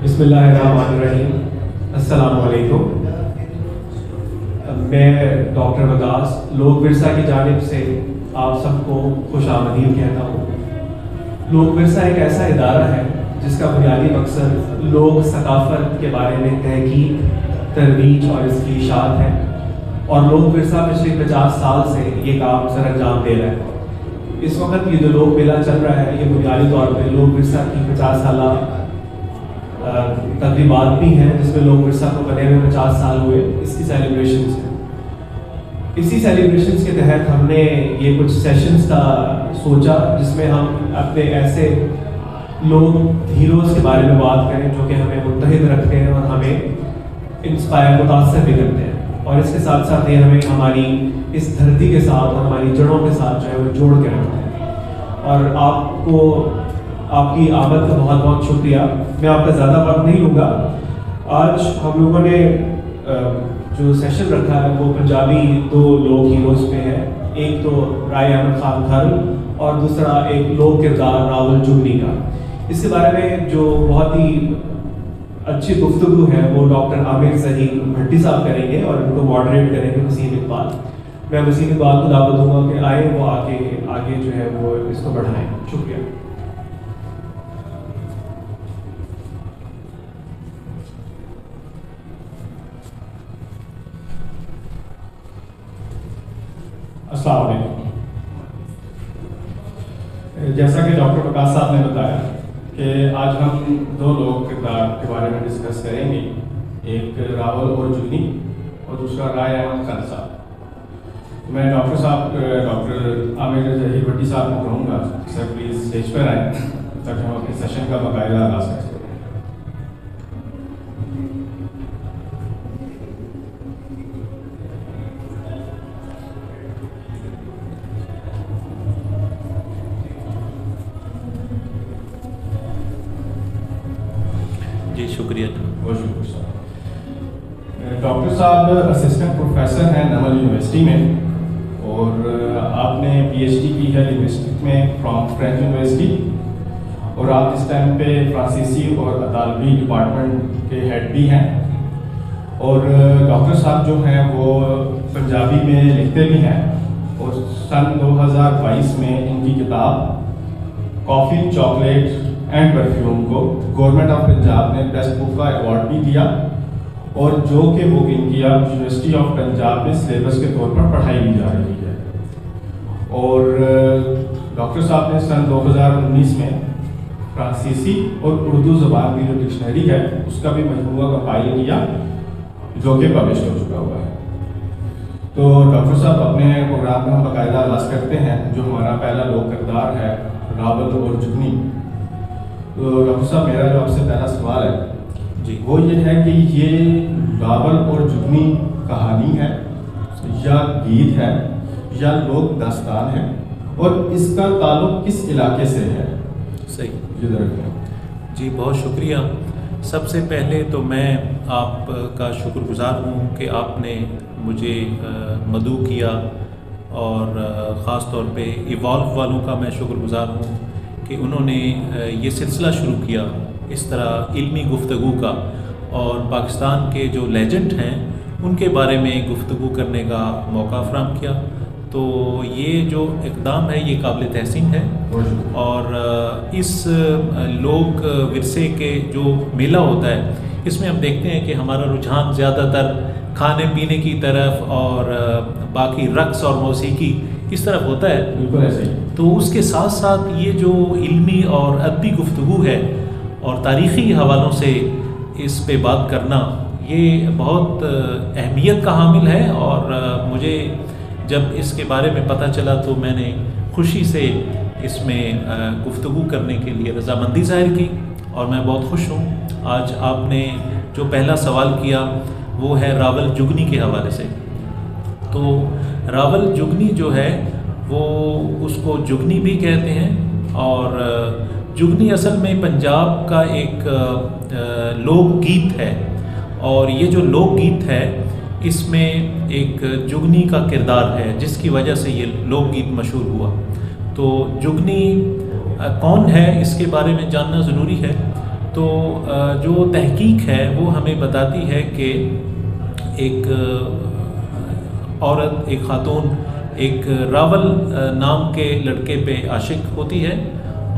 بسم اللہ الرحمن الرحیم، السلام علیکم۔ میں ڈاکٹر وگاس لوک ورثہ کی جانب سے آپ سب کو خوش آمدید کہتا ہوں۔ لوک ورثہ ایک ایسا ادارہ ہے جس کا بنیادی مقصد لوک ثقافت کے بارے میں تحقیق، ترویج اور اس کی اشاعت ہے، اور لوک ورثہ پچھلے 50 سال سے یہ کام سر انجام دے رہا ہے۔ اس وقت یہ جو لوک میلہ چل رہا ہے یہ بنیادی طور پہ لوک ورثہ کی 50 سالہ تقریبات بھی ہیں، جس میں لوک ورثہ کو بنے ہوئے 50 سال ہوئے، اس کی سیلیبریشنز ہیں۔ اسی سیلیبریشنز کے تحت ہم نے یہ کچھ سیشنز کا سوچا جس میں ہم اپنے ایسے لوگ ہیروز کے بارے میں بات کریں جو کہ ہمیں متحد رکھتے ہیں اور ہمیں انسپائر متاثر بھی کرتے ہیں، اور اس کے ساتھ ساتھ یہ ہمیں ہماری اس دھرتی کے ساتھ اور ہماری جڑوں کے ساتھ جو ہے وہ جوڑ کے رکھتے ہیں۔ اور آپ کو آپ کی آمد کا بہت بہت شکریہ۔ میں آپ کا زیادہ وقت نہیں لوں گا۔ آج ہم لوگوں نے جو سیشن رکھا ہے وہ پنجابی 2 لوک ہیروز پہ ہے، ایک تو رائے احمد خان کھر اور دوسرا ایک لوک کردار راول جگنی کا۔ اس کے بارے میں جو بہت ہی اچھی گفتگو ہے وہ ڈاکٹر عامر ظہیر بھٹی صاحب کریں گے، اور ان کو ماڈریٹ کریں گے وسیم اقبال۔ میں وسیم اقبال کو دعوت دوں گا کہ آئے وہ آگے جو ہے وہ اس کو بڑھائیں۔ شکریہ۔ السلام علیکم۔ جیسا کہ ڈاکٹر وگاس صاحب نے بتایا کہ آج ہم 2 لوک کردار کے بارے میں ڈسکس کریں گے، ایک راول اور جگنی اور دوسرا رائے احمد خان صاحب۔ میں ڈاکٹر عامر ظہیر بھٹی صاحب کو کہوں گا سر پلیز اسٹیج پر آئیں تاکہ ہم اپنے سیشن کا باقاعدہ آغاز کر سکیں۔ جی شکریہ۔ بہت شکریہ صاحب۔ ڈاکٹر صاحب اسسٹنٹ پروفیسر ہیں نمل یونیورسٹی میں، اور آپ نے پی ایچ ڈی کی ہے لنگوسٹک میں فرام فرینچ یونیورسٹی، اور آپ اس ٹائم پہ فرانسیسی اور اطالوی ڈپارٹمنٹ کے ہیڈ بھی ہیں، اور ڈاکٹر صاحب جو ہیں وہ پنجابی میں لکھتے بھی ہیں، اور سن 2022 میں ان کی کتاب کافی، چاکلیٹ اینڈ پرفیوم کو گورنمنٹ آف پنجاب نے بیسٹ بک کا ایوارڈ بھی دیا، اور جو کہ بک ان کی اب یونیورسٹی آف پنجاب میں سلیبس کے طور پر پڑھائی بھی جا رہی ہے۔ اور ڈاکٹر صاحب نے سن 2019 میں فرانسیسی اور اردو زبان کی جو ڈکشنری ہے اس کا بھی مجموعہ کمپائل کیا جو کہ پبلش ہو چکا ہوا ہے۔ تو ڈاکٹر صاحب اپنے پروگرام میں ہم باقاعدہ آغاز کرتے ہیں، جو ہمارا پہلا لوک کردار ہے راول اور جگنی۔ تو ڈاکٹر صاحب میرا جو آپ سے پہلا سوال ہے جی وہ یہ ہے کہ یہ راول اور جگنی کہانی ہے یا گیت ہے یا لوک داستان ہے، اور اس کا تعلق کس علاقے سے ہے؟ صحیح یہ ذرا جی بہت شکریہ۔ سب سے پہلے تو میں آپ کا شکر گزار ہوں کہ آپ نے مجھے مدعو کیا، اور خاص طور پہ ایوالو والوں کا میں شکر گزار ہوں کہ انہوں نے یہ سلسلہ شروع کیا اس طرح علمی گفتگو کا، اور پاکستان کے جو لیجنڈ ہیں ان کے بارے میں گفتگو کرنے کا موقع فراہم کیا۔ تو یہ جو اقدام ہے یہ قابل تحسین ہے، اور اس لوک ورثے کے جو میلہ ہوتا ہے اس میں ہم دیکھتے ہیں کہ ہمارا رجحان زیادہ تر کھانے پینے کی طرف اور باقی رقص اور موسیقی اس طرف ہوتا ہے، بالکل ایسے ہی۔ تو اس کے ساتھ ساتھ یہ جو علمی اور ادبی گفتگو ہے اور تاریخی حوالوں سے اس پہ بات کرنا یہ بہت اہمیت کا حامل ہے، اور مجھے جب اس کے بارے میں پتہ چلا تو میں نے خوشی سے اس میں گفتگو کرنے کے لیے رضامندی ظاہر کی، اور میں بہت خوش ہوں۔ آج آپ نے جو پہلا سوال کیا وہ ہے راول جگنی کے حوالے سے۔ تو راول جگنی جو ہے وہ اس کو جگنی بھی کہتے ہیں، اور جگنی اصل میں پنجاب کا ایک لوک گیت ہے، اور یہ جو لوک گیت ہے اس میں ایک جگنی کا کردار ہے جس کی وجہ سے یہ لوک گیت مشہور ہوا۔ تو جگنی کون ہے اس کے بارے میں جاننا ضروری ہے۔ تو جو تحقیق ہے وہ ہمیں بتاتی ہے کہ ایک عورت، ایک خاتون ایک راول نام کے لڑکے پہ عاشق ہوتی ہے،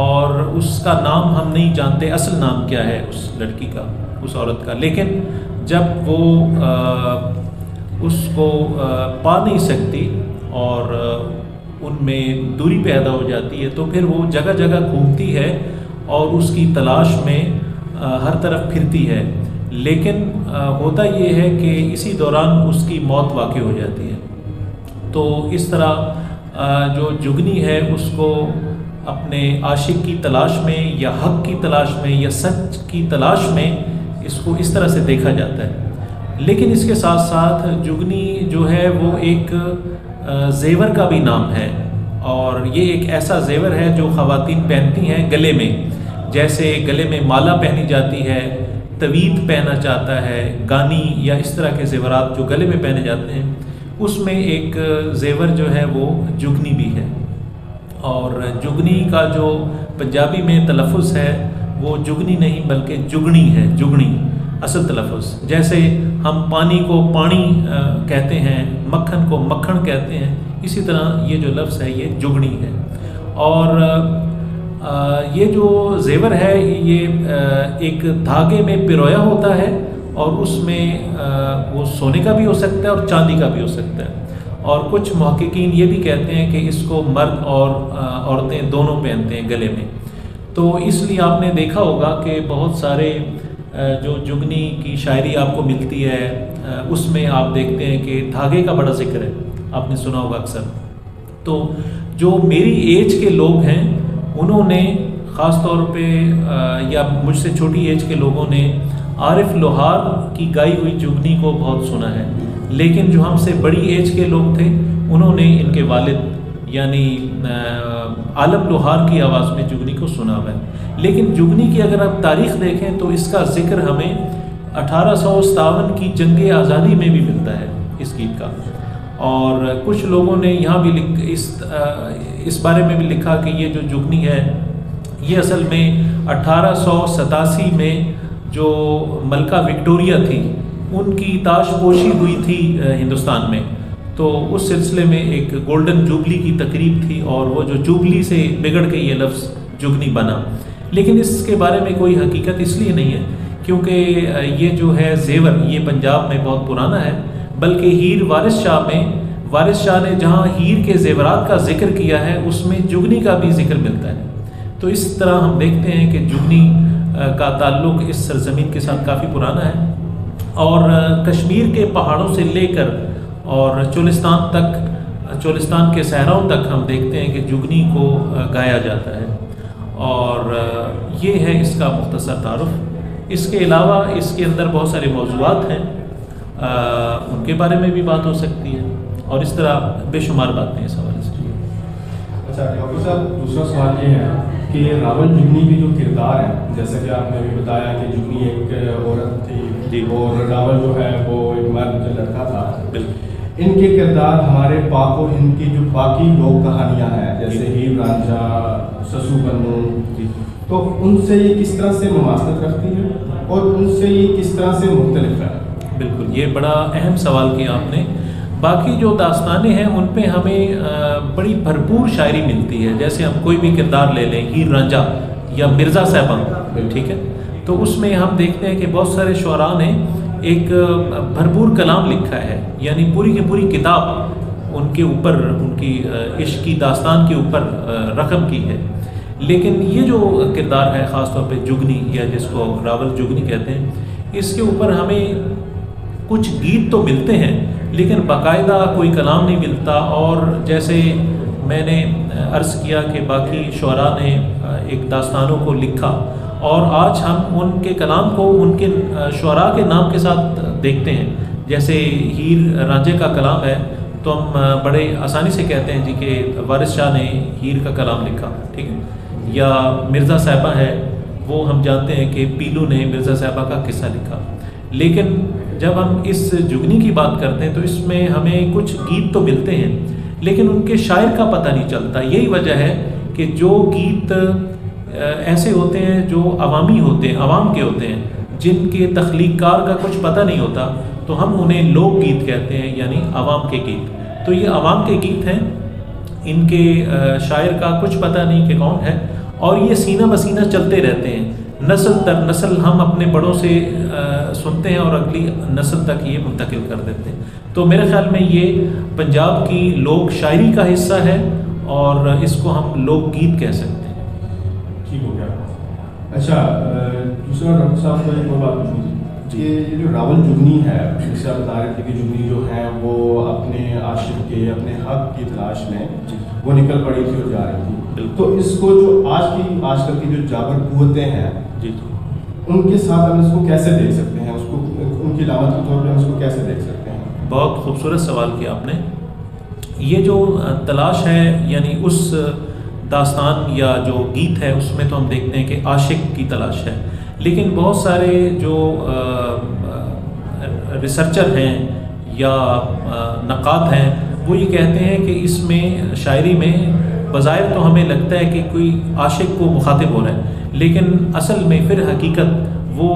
اور اس کا نام ہم نہیں جانتے اصل نام کیا ہے اس لڑکی کا، اس عورت کا، لیکن جب وہ اس کو پا نہیں سکتی اور ان میں دوری پیدا ہو جاتی ہے، تو پھر وہ جگہ جگہ گھومتی ہے اور اس کی تلاش میں ہر طرف پھرتی ہے، لیکن ہوتا یہ ہے کہ اسی دوران اس کی موت واقع ہو جاتی ہے۔ تو اس طرح جو جگنی ہے اس کو اپنے عاشق کی تلاش میں یا حق کی تلاش میں یا سچ کی تلاش میں اس کو اس طرح سے دیکھا جاتا ہے۔ لیکن اس کے ساتھ ساتھ جگنی جو ہے وہ ایک زیور کا بھی نام ہے، اور یہ ایک ایسا زیور ہے جو خواتین پہنتی ہیں گلے میں، جیسے گلے میں مالا پہنی جاتی ہے، طویت پہنا جاتا ہے، گانی یا اس طرح کے زیورات جو گلے میں پہنے جاتے ہیں، اس میں ایک زیور جو ہے وہ جگنی بھی ہے۔ اور جگنی کا جو پنجابی میں تلفظ ہے وہ جگنی نہیں بلکہ جگنی ہے، جگنی اصل تلفظ۔ جیسے ہم پانی کو پانی کہتے ہیں، مکھن کو مکھن کہتے ہیں، اسی طرح یہ جو لفظ ہے یہ جگنی ہے۔ اور یہ جو زیور ہے یہ ایک دھاگے میں پرویا ہوتا ہے، اور اس میں وہ سونے کا بھی ہو سکتا ہے اور چاندی کا بھی ہو سکتا ہے، اور کچھ محققین یہ بھی کہتے ہیں کہ اس کو مرد اور عورتیں دونوں پہنتے ہیں گلے میں۔ تو اس لیے آپ نے دیکھا ہوگا کہ بہت سارے جو جگنی کی شاعری آپ کو ملتی ہے اس میں آپ دیکھتے ہیں کہ دھاگے کا بڑا ذکر ہے، آپ نے سنا ہوگا اکثر۔ تو جو میری ایج کے لوگ ہیں انہوں نے خاص طور پہ یا مجھ سے چھوٹی ایج کے لوگوں نے عارف لوہار کی گائی ہوئی جگنی کو بہت سنا ہے، لیکن جو ہم سے بڑی ایج کے لوگ تھے انہوں نے ان کے والد یعنی عالم لوہار کی آواز میں جگنی کو سنا ہوا ہے۔ لیکن جگنی کی اگر آپ تاریخ دیکھیں تو اس کا ذکر ہمیں 1857 کی جنگ آزادی میں بھی ملتا ہے اس گیت کا، اور کچھ لوگوں نے یہاں بھی اس بارے میں بھی لکھا کہ یہ جو جگنی ہے یہ اصل میں 1887 میں جو ملکہ وکٹوریہ تھی ان کی تاج پوشی ہوئی تھی ہندوستان میں، تو اس سلسلے میں ایک گولڈن جوبلی کی تقریب تھی، اور وہ جو جوبلی سے بگڑ کے یہ لفظ جگنی بنا۔ لیکن اس کے بارے میں کوئی حقیقت اس لیے نہیں ہے کیونکہ یہ جو ہے زیور یہ پنجاب میں بہت پرانا ہے، بلکہ ہیر وارث شاہ میں وارث شاہ نے جہاں ہیر کے زیورات کا ذکر کیا ہے اس میں جگنی کا بھی ذکر ملتا ہے۔ تو اس طرح ہم دیکھتے ہیں کہ جگنی کا تعلق اس سرزمین کے ساتھ کافی پرانا ہے، اور کشمیر کے پہاڑوں سے لے کر اور چولستان کے صحراؤں تک ہم دیکھتے ہیں کہ جگنی کو گایا جاتا ہے، اور یہ ہے اس کا مختصر تعارف۔ اس کے علاوہ اس کے اندر بہت سارے موضوعات ہیں، ان کے بارے میں بھی بات ہو سکتی ہے، اور اس طرح بے شمار باتیں اس حوالے سے۔ اچھا ڈاکٹر صاحب، دوسرا سوال یہ ہے کہ راول جگنی کی جو کردار ہے، جیسا کہ آپ نے ابھی بتایا کہ جگنی ایک عورت تھی اور راول جو ہے وہ ایک مرد لڑکا تھا، ان کے کردار ہمارے پاک و ہند کی جو باقی لوک کہانیاں ہیں جیسے ہیر رانجھا، سسو بنو، تو ان سے یہ کس طرح سے مماثلت رکھتی ہے اور ان سے یہ کس طرح سے مختلف ہے؟ بالکل، یہ بڑا اہم سوال کیا آپ نے۔ باقی جو داستانیں ہیں ان پہ ہمیں بڑی بھرپور شاعری ملتی ہے، جیسے ہم کوئی بھی کردار لے لیں، ہیر رانجھا یا مرزا صاحبہ، ٹھیک ہے، تو اس میں ہم دیکھتے ہیں کہ بہت سارے شعراء نے ایک بھرپور کلام لکھا ہے، یعنی پوری کی پوری کتاب ان کے اوپر، ان کی عشق کی داستان کے اوپر رقم کی ہے۔ لیکن یہ جو کردار ہے خاص طور پہ جگنی یا جس کو راول جگنی کہتے ہیں، اس کے اوپر ہمیں کچھ گیت تو ملتے ہیں لیکن باقاعدہ کوئی کلام نہیں ملتا، اور جیسے میں نے عرض کیا کہ باقی شعراء نے ایک داستانوں کو لکھا، اور آج ہم ان کے کلام کو ان کے شعراء کے نام کے ساتھ دیکھتے ہیں۔ جیسے ہیر رانجھے کا کلام ہے تو ہم بڑے آسانی سے کہتے ہیں جی کہ وارث شاہ نے ہیر کا کلام لکھا، ٹھیک ہے، یا مرزا صاحبہ ہے وہ ہم جانتے ہیں کہ پیلو نے مرزا صاحبہ کا قصہ لکھا۔ لیکن جب ہم اس جگنی کی بات کرتے ہیں تو اس میں ہمیں کچھ گیت تو ملتے ہیں لیکن ان کے شاعر کا پتہ نہیں چلتا۔ یہی وجہ ہے کہ جو گیت ایسے ہوتے ہیں جو عوامی ہوتے ہیں، عوام کے ہوتے ہیں، جن کے تخلیق کار کا کچھ پتہ نہیں ہوتا، تو ہم انہیں لوک گیت کہتے ہیں، یعنی عوام کے گیت۔ تو یہ عوام کے گیت ہیں، ان کے شاعر کا کچھ پتہ نہیں کہ کون ہے، اور یہ سینہ بسینہ چلتے رہتے ہیں، نسل در نسل ہم اپنے بڑوں سے سنتے ہیں اور اگلی نسل تک یہ منتقل کر دیتے ہیں۔ تو میرے خیال میں یہ پنجاب کی لوک شاعری کا حصہ ہے اور اس کو ہم لوک گیت کہہ سکتے ہیں۔ ٹھیک ہو گیا۔ اچھا، دوسرا ڈاکٹر صاحب کو ایک اور بات پوچھنی تھی کہ یہ جو راول جگنی ہے، جیسے آپ بتا رہے تھے کہ جگنی جو ہیں وہ اپنے عاشق کے، اپنے حق کی تلاش میں وہ نکل پڑی تھی اور جا رہی تھی، تو اس کو جو آج کل کی جو جابر قوتیں ہیں ان کے ساتھ ہم اس کو کیسے دیکھ سکتے ہیں، اس کو ان کی علامت کے طور پہ ہم اس کو کیسے دیکھ سکتے ہیں؟ بہت خوبصورت سوال کیا آپ نے۔ یہ جو تلاش ہے، یعنی اس داستان یا جو گیت ہے اس میں تو ہم دیکھتے ہیں کہ عاشق کی تلاش ہے، لیکن بہت سارے جو ریسرچر ہیں یا نقاد ہیں وہ یہ کہتے ہیں کہ اس میں شاعری میں بظاہر تو ہمیں لگتا ہے کہ کوئی عاشق کو مخاطب ہو رہا ہے، لیکن اصل میں پھر حقیقت وہ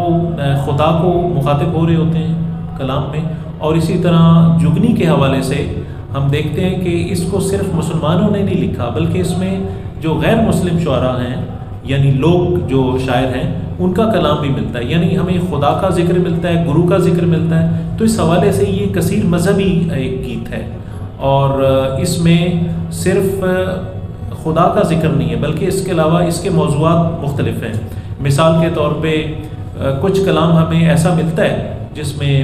خدا کو مخاطب ہو رہے ہوتے ہیں کلام میں۔ اور اسی طرح جگنی کے حوالے سے ہم دیکھتے ہیں کہ اس کو صرف مسلمانوں نے نہیں لکھا، بلکہ اس میں جو غیر مسلم شعراء ہیں، یعنی لوگ جو شاعر ہیں، ان کا کلام بھی ملتا ہے، یعنی ہمیں خدا کا ذکر ملتا ہے، گرو کا ذکر ملتا ہے۔ تو اس حوالے سے یہ کثیر مذہبی ایک گیت ہے، اور اس میں صرف خدا کا ذکر نہیں ہے بلکہ اس کے علاوہ اس کے موضوعات مختلف ہیں۔ مثال کے طور پہ کچھ کلام ہمیں ایسا ملتا ہے جس میں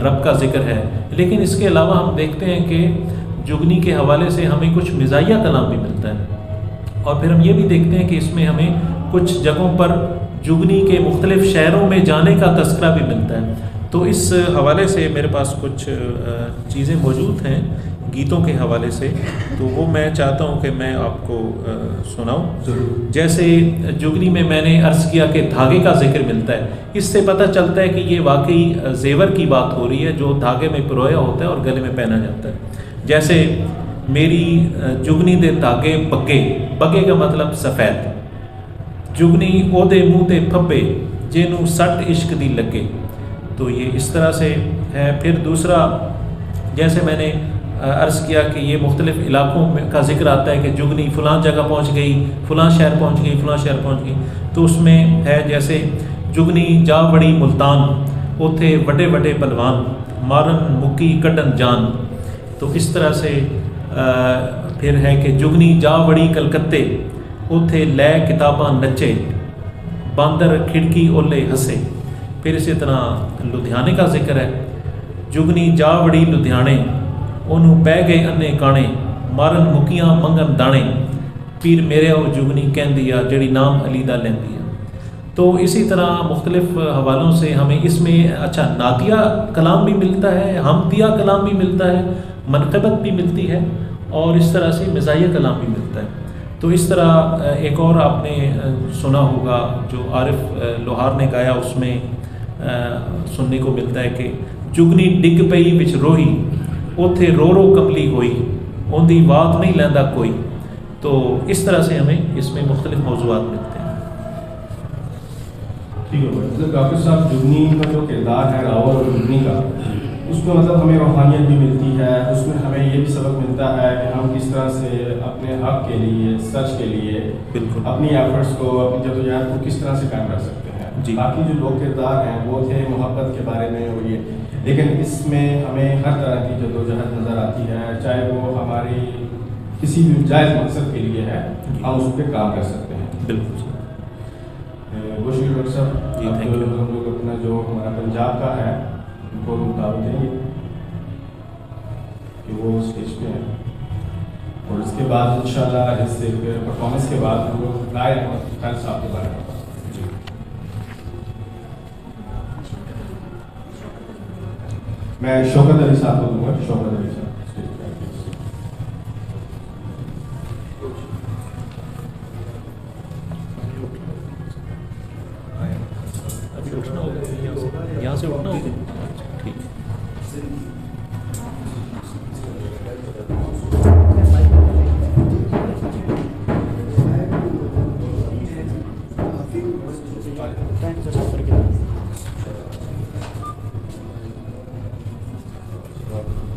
رب کا ذکر ہے، لیکن اس کے علاوہ ہم دیکھتے ہیں کہ جگنی کے حوالے سے ہمیں کچھ مزاحیہ کلام بھی ملتا ہے، اور پھر ہم یہ بھی دیکھتے ہیں کہ اس میں ہمیں کچھ جگہوں پر جگنی کے مختلف شہروں میں جانے کا تذکرہ بھی ملتا ہے۔ تو اس حوالے سے میرے پاس کچھ چیزیں موجود ہیں گیتوں کے حوالے سے، تو وہ میں چاہتا ہوں کہ میں آپ کو سناؤں۔ جیسے جگنی میں نے عرض کیا کہ دھاگے کا ذکر ملتا ہے، اس سے پتہ چلتا ہے کہ یہ واقعی زیور کی بات ہو رہی ہے جو دھاگے میں پرویا ہوتا ہے اور گلے میں پہنا جاتا ہے۔ جیسے میری جگنی دے دھاگے بگے، بگے کا مطلب سفید، جگنی او دے منہ تے پھبے جینوں سٹ عشق دی لگے۔ تو یہ اس طرح سے ہے۔ پھر دوسرا، جیسے میں نے عرض کیا کہ یہ مختلف علاقوں میں کا ذکر آتا ہے کہ جگنی فلاں جگہ پہنچ گئی، فلاں شہر پہنچ گئی، فلاں شہر پہنچ گئی، تو اس میں ہے جیسے جگنی جا وڑی ملتان اوتھے وڈے وڈے پلوان مارن مکی کڈن جان۔ تو اس طرح سے پھر ہے کہ جگنی جا وڑی کلکتے اوتھے لے کتاباں نچے باندر کھڑکی اولے ہسے۔ پھر اسی طرح لدھیانے کا ذکر ہے، جگنی جا وڑی لدھیانے انہوں پہ گئے انے کانے مارن مکیاں منگن دانے پیر میرے او جگنی کہندی آ جڑی نام علی دا لیندی آ۔ تو اسی طرح مختلف حوالوں سے ہمیں اس میں اچھا نعتیہ کلام بھی ملتا ہے، حمدیہ کلام بھی ملتا ہے، منقبت بھی ملتی ہے، اور اس طرح سے مزاحیہ کلام بھی ملتا ہے۔ تو اس طرح ایک اور آپ نے سنا ہوگا جو عارف لوہار نے گایا، اس میں سننے کو ملتا ہے کہ جگنی ڈگ پئی وچ روہی اوتھے رو رو کملی ہوئی اوندی وات نہیں لیندا کوئی۔ تو اس طرح سے ہمیں اس میں مختلف موضوعات ملتے ہیں۔ ٹھیک ہے مطلب ڈاکٹر صاحب جگنی کا جو کردار ہے راول اور جگنی کا، اس میں مطلب ہمیں روحانیت بھی ملتی ہے، اس میں ہمیں یہ بھی سبق ملتا ہے کہ ہم کس طرح سے اپنے حق کے لیے، سچ کے لیے بالکل اپنی ایفرٹس کو، اپنی جدوجہد کو کس طرح سے قائم رکھ سکتے ہیں۔ باقی جو لوگ کردار ہیں وہ تھے محبت کے بارے میں اور یہ، لیکن اس میں ہمیں ہر طرح کی جدوجہد نظر آتی ہے، چاہے وہ ہماری کسی بھی جائز مقصد کے لیے ہے، ہم اس پہ کام کر سکتے ہیں۔ بالکل بہت شکریہ ڈاکٹر صاحب۔ ہم لوگ اپنا جو ہمارا پنجاب کا ہے ان کو دعوت دیں گے کہ وہ اسٹیج پہ ہیں، اور اس کے بعد انشاءاللہ اس پرفارمنس کے بعد ہم لوگ رائے احمد خان صاحب کے بارے میں میں شوکت علی صاحب کو دوں گا۔ شوکت علی صاحب یہاں سے اٹھنا ہوگا، ٹھیک ہے۔ اللہ.